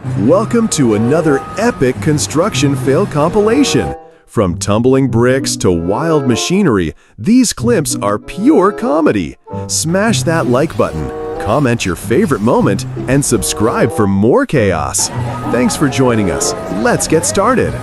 Welcome to another epic construction fail compilation. From tumbling bricks to wild machinery, these clips are pure comedy. Smash that like button, comment your favorite moment, and subscribe for more chaos. Thanks for joining us. Let's get started.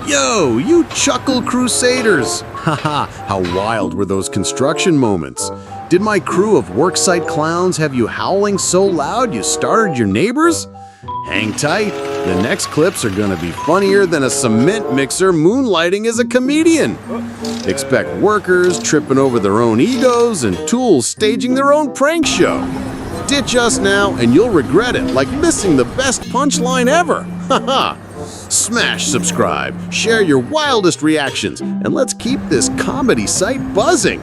Yo, you chuckle crusaders! Haha, how wild were those construction moments? Did my crew of worksite clowns have you howling so loud you startled your neighbors? Hang tight, the next clips are gonna be funnier than a cement mixer moonlighting as a comedian. Expect workers tripping over their own egos and tools staging their own prank show. Ditch us now and you'll regret it, like missing the best punchline ever. Haha! Smash subscribe, share your wildest reactions, and let's keep this comedy site buzzing.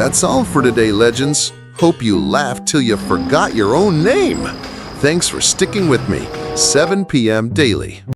That's all for today, legends. Hope you laughed till you forgot your own name. Thanks for sticking with me. 7 p.m. daily.